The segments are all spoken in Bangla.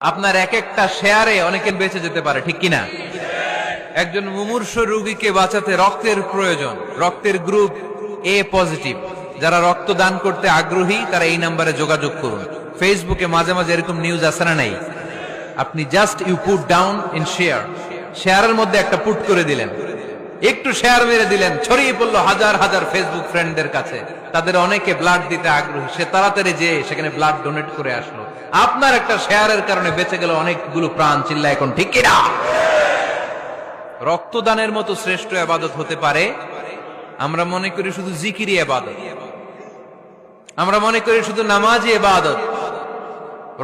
আপনার এক একটা শেয়ারে অনেকের বেঁচে যেতে পারে, ঠিক কিনা? একজন মুমূর্ষ রোগীকে বাঁচাতে রক্তের প্রয়োজন। রক্তের গ্রুপ এ পজিটিভ। যারা রক্ত দান করতে আগ্রহী তারা এই নাম্বারে যোগাযোগ করুন। ফেসবুকে মাঝে মাঝে এরকম নিউজ আসে না নাই? আপনি just you put down in share, শেয়ারের মধ্যে একটা পুট করে দিলেন, একটু শেয়ার মেরে দিলেন, ছড়িয়ে পড়লো হাজার হাজার ফেসবুক ফ্রেন্ডদের কাছে। তাদের অনেকে ব্লাড দিতে আগ্রহী, সে তাড়াতাড়ি যে সেখানে ব্লাড ডোনেট করে আসলো। আপনার একটা শেয়ারের কারণে বেঁচে গেল অনেকগুলো প্রাণ। চিল্লা এখন ঠিক কিনা? রক্তদানের মতো শ্রেষ্ঠ ইবাদত হতে পারে? আমরা মনে করি শুধু জিকিরি ইবাদত, আমরা মনে করি শুধু নামাজি ইবাদত।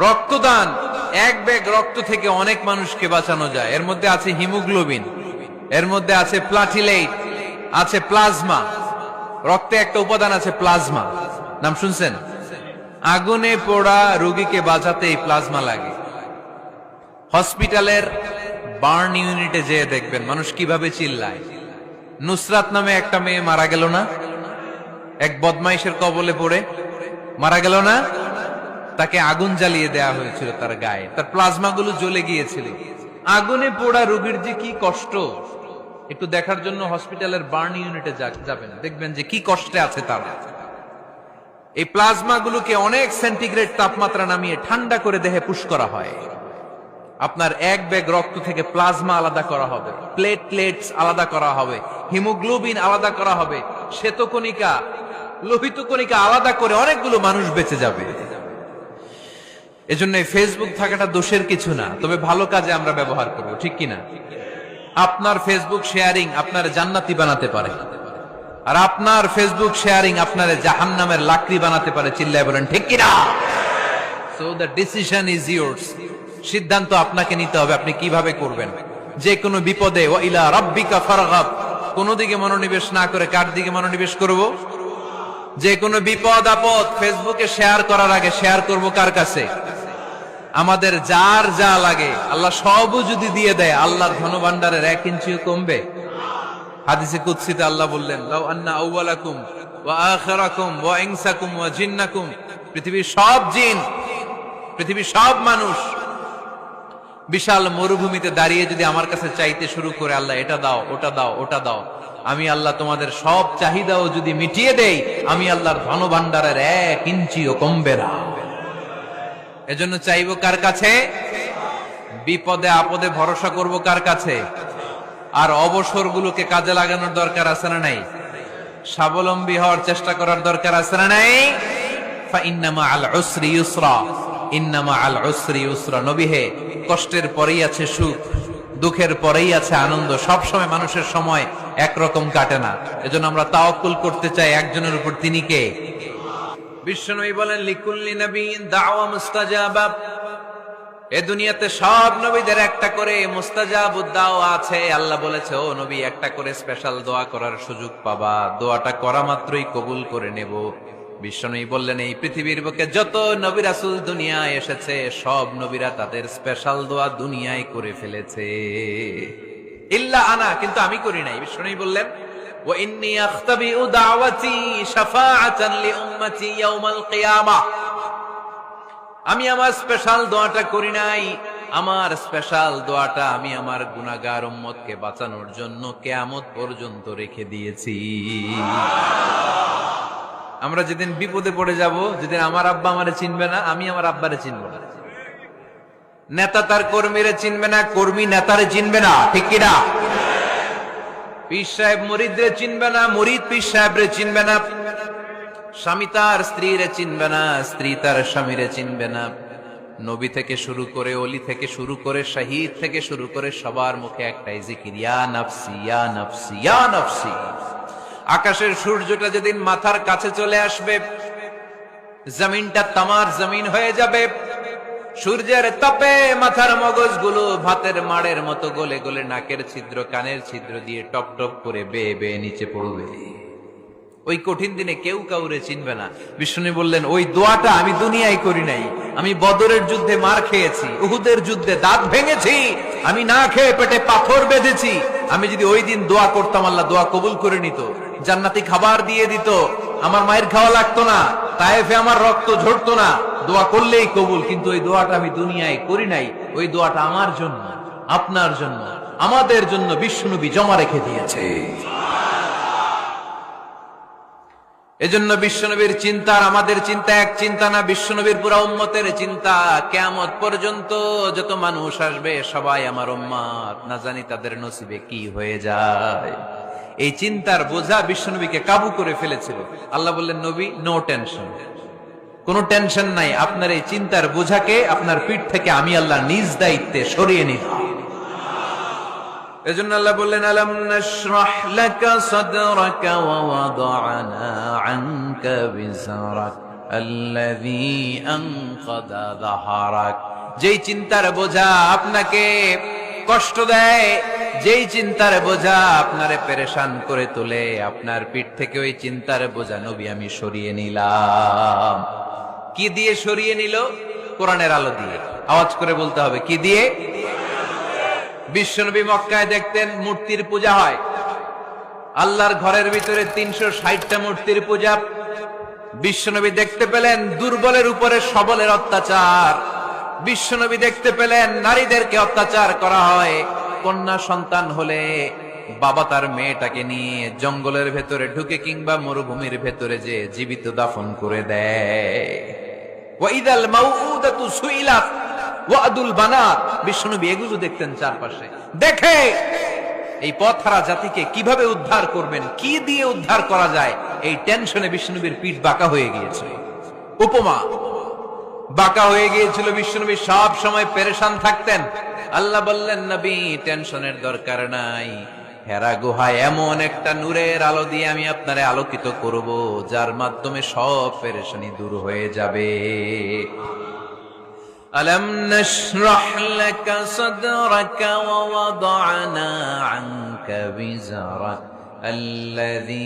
রক্তদান, এক ব্যাগ রক্ত থেকে অনেক মানুষকে বাঁচানো যায়। এর মধ্যে আছে হিমোগ্লোবিন, এর মধ্যে আছে প্লাটিলেট, আছে প্লাজমা। রক্তে একটা উপাদান আছে প্লাজমা, নাম শুনছেন? আগুনে পোড়া রোগীকে বাঁচাতে এই প্লাজমা লাগে। হসপিটালের বার্ন ইউনিটে যেয়ে দেখবেন মানুষ কিভাবে চিল্লায়। নুসরাত নামে একটা মেয়ে মারা গেল না? এক বদমাইশের কবলে পড়ে মারা গেল না? তাকে আগুন জ্বালিয়ে দেয়া হয়েছিল তার গায়ে, তার প্লাজমা গুলো জ্বলে গিয়েছিল। আগুনে পোড়া রোগীর যে কি কষ্ট, একটু দেখার জন্য হসপিটালের বার্ন ইউনিটে যাবেন, দেখবেন যে কি কষ্টে আছে তারা। এই প্লাজমা গুলোকে অনেক সেন্টিগ্রেড তাপমাত্রা নামিয়ে ঠান্ডা করে দেহে পুশ করা হয়। আপনার এক ব্যাগ রক্ত থেকে প্লাজমা আলাদা করা হবে, প্লেটলেটস আলাদা করা হবে, হিমোগ্লোবিন আলাদা করা হবে, শ্বেতকণিকা, লোহিত কণিকা আলাদা করে অনেকগুলো মানুষ বেঁচে যাবে। এজন্য ফেসবুক থাকাটা দোষের কিছু না, তবে ভালো কাজে আমরা ব্যবহার করব, ঠিক কিনা? আপনার ফেসবুক শেয়ারিং আপনার জান্নাতি বানাতে পারে, আর আপনার ফেসবুক শেয়ারিং আপনার জাহান্নামের লাকড়ি বানাতে পারে। চিল্লায় বলেন ঠিক কিনা? So the decision is yours. সিদ্ধান্ত আপনাকে নিতে হবে, আপনি কিভাবে করবেন। যে কোনো বিপদে ওয়া ইলা রাব্বিকা ফারগাব, কোন দিকে মনোনিবেশ না করে কার দিকে মনোনিবেশ করব? যে কোনো বিপদ আপদ ফেসবুকে শেয়ার করার আগে শেয়ার করব কার কাছে? আমাদের যার যা লাগে আল্লাহ সবও যদি দিয়ে দেয়, আল্লাহর ধনভাণ্ডারের 1 ইঞ্চিও কমবে? হাদিসে কুদসিতে আল্লাহ বললেন, লাউ আন্না আউওয়ালাকুম ওয়া আখিরাকুম ওয়া ইনসাকুম ওয়া জিন্নাকুম, পৃথিবীর সব জিন, পৃথিবীর সব মানুষ বিশাল মরুভূমিতে দাঁড়িয়ে যদি আমার কাছে চাইতে শুরু করে, আল্লাহ এটা দাও, ওটা দাও, ওটা দাও, আমি আল্লাহ তোমাদের সব চাহিদাও যদি মিটিয়ে দেই, আমি আল্লাহর ধনভাণ্ডারের 1 ইঞ্চিও কমবে না। এজন্য চাইবো কার কাছে? বিপদে আপদে ভরসা করব কার কাছে? আর অবসরগুলোকে কাজে লাগানোর দরকার আছে না নাই? স্বাবলম্বী হওয়ার চেষ্টা করার দরকার আছে না নাই? ফা ইন্নামা আল উসরি ইউসরা, ইন্নামা আল উসরি ইউসরা। নবী হে, কষ্টের পরেই আছে সুখ, দুঃখের পরেই আছে আনন্দ। সব সময় মানুষের সময় একরকম কাটে না। এজন্য আমরা তাওয়াক্কুল করতে চাই একজনের উপর, তিনি কে? বিশ্বনবী বলেন, লিকুল্লি নবিয়্যিন দাওয়া মুস্তাজাবা। এই দুনিয়াতে সব নবীদের একটা করে মুস্তাজাবুদ দাওয়া আছে। আল্লাহ বলেছে, ও নবী, একটা করে স্পেশাল দোয়া করার সুযোগ পাবা, দোয়াটা করা মাত্রই কবুল করে নেব। বিশ্বনবী বললেন, এই পৃথিবীর বুকে যত নবী রাসূল দুনিয়ায় এসেছে, সব নবীরা তাদের স্পেশাল দোয়া দুনিয়ায় করে ফেলেছে, ইল্লা আনা, কিন্তু আমি করি নাই। বিশ্বনবী বললেন, ওয়া ইন্নী আখতাবিউ দাওয়াতি শাফাআতান লিউম্মতি ইয়াউমাল কিয়ামাহ। আমি আমার স্পেশাল দোয়াটা করি নাই, আমার স্পেশাল দোয়াটা আমি আমার গুনাহগার উম্মতকে বাঁচানোর জন্য কিয়ামত পর্যন্ত রেখে দিয়েছি। আমরা যেদিন বিপদে পড়ে যাব, যেদিন আমার আব্বা আমারে চিনবে না, আমি আমার আব্বারে চিনব না, নেতা তার কর্মীরে চিনবে না, কর্মী নেতারে চিনবে না, ঠিক কিনা? পীর সাহেব মুরিদরে চিনবে না, মুরিদ পীর সাহেবরে চিনবে না, স্বামী তার স্ত্রীরে চিনবে না, স্ত্রী তার স্বামীরে চিনবে না। নবী থেকে শুরু করে, অলি থেকে শুরু করে, শহীদ থেকে শুরু করে সবার মুখে একটাই জিকির, ইয়া নাফসি ইয়া নাফসি ইয়া নাফসি। আকাশের সূর্যটা যেদিন মাথার কাছে চলে আসবে, জমিনটা তামার জমিন হয়ে যাবে। সূর্যের তাপে মাথার মগজগুলো ভাতের মাড়ের মতো গলে গলে নাকের ছিদ্র, কানের ছিদ্র দিয়ে টপ টপ করে বেয়ে বেয়ে নিচে পড়বে। ওই কঠিন দিনে কেউ কাউরে চিনবে না। বিষ্ণু বললেন, ওই দোয়াটা আমি দুনিয়ায় করি নাই। আমি বদরের যুদ্ধে মার খেয়েছি, উহুদের যুদ্ধে দাঁত ভেঙেছি, আমি না খেয়ে পেটে পাথর বেঁধেছি। আমি যদি ওই দিন দোয়া করতাম, আল্লাহ দোয়া কবুল করে নিত, জান্নাতি খাবার দিয়ে দিত, আমার মায়ের খাওয়া লাগতো না, তায়েফে আমার রক্ত ঝরতো না, দোয়া করলেই কবুল। কিন্তু ওই দোয়াটা আমি দুনিয়ায় করি নাই, ওই দোয়াটা আমার জন্য, আপনার জন্য, আমাদের জন্য বিশ্বনবী জমা রেখে দিয়েছে। এজন্য বিশ্বনবীর চিন্তা আর আমাদের চিন্তা এক চিন্তা না, বিশ্বনবীর পুরা উম্মতের চিন্তা। কিয়ামত পর্যন্ত যত মানুষ আসবে সবাই আমার উম্মত, না জানি তাদের নসিবে কি হয়ে যায়। এই চিন্তার বোঝা বিশ্বনবীকে কাবু করে ফেলেছিল। আল্লাহ বললেন, নবী নো টেনশন, কোনো টেনশন নাই, আপনার এই চিন্তার বোঝাকে আপনার পিঠ থেকে আমি আল্লাহ নিজ দায়িত্বে সরিয়ে নিলাম। এজন্য আল্লাহ বললেন, আলাম নাশরাহ লাকা সাদরাকা ওয়া ওয়াদা'না আনকা বিজরাক আল্লাযী আনকাদা যাহরাক। যেই চিন্তার বোঝা আপনাকে কষ্ট দেয়, যেই চিন্তার বোঝা আপনারে পেরেশান করে তোলে, আপনার পিঠ থেকে ওই চিন্তার বোঝা নবী আমি সরিয়ে নিলাম। কি দিয়ে সরিয়ে নিল? কোরআনের আলো দিয়ে। আওয়াজ করে বলতে হবে, কি দিয়ে? বিশ্বনবী মক্কায় দেখতেন মূর্তির পূজা হয়, আল্লাহর ঘরের ভিতরে 360টা মূর্তির পূজা। বিশ্বনবী দেখতে পেলেন দুর্বলের উপরে সবলের অত্যাচার। বিশ্বনবী দেখতে পেলেন নারীদেরকে অত্যাচার করা হয়। কন্যা সন্তান হলে বাবা তার মেয়েটাকে নিয়ে জঙ্গলের ভেতরে ঢুকে কিংবা মরুভূমির ভেতরে যে জীবিত দাফন করে দেয়। ওয়াইদাল মাউউদাতু সুইলাত ওয়াদুল বানাত। বিশ্বনবী এগুলো দেখতেন চারপাশে, দেখে এই পথহারা জাতিকে কিভাবে উদ্ধার করবেন, কি দিয়ে উদ্ধার করা যায়, এই টেনশনে বিশ্বনবীর পিঠ বাঁকা হয়ে গিয়েছিল। উপমা বাঁকা হয়ে গিয়েছিল, বিশ্বনবী সব সময় পেরেশান থাকতেন। আল্লাহ বললেন, নবী টেনশনের দরকার নাই, হেরা গুহায় এমন একটা নূরের আলো দিয়ে আমি আপনারে আলোকিত করব, যার মাধ্যমে সব পেরেশানি দূর হয়ে যাবে। আলাম নাশরাহ লাকা সাদরাকা ওয়া ওয়াদা'না আনকা বিজরাক আল্লাযী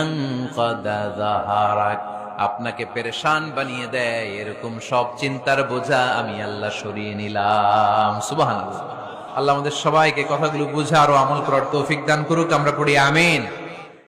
আনকাদা যাহরাক। আপনাকে পেরেশান বানিয়ে দেয় এরকম সব চিন্তার বোঝা আমি আল্লাহ সরিয়ে নিলাম। সুবহানাল্লাহ। আল্লাহ আমাদের সবাইকে কথাগুলো বুঝা আর আমল করার তৌফিক দান করুক। আমরা পড়ি আমিন।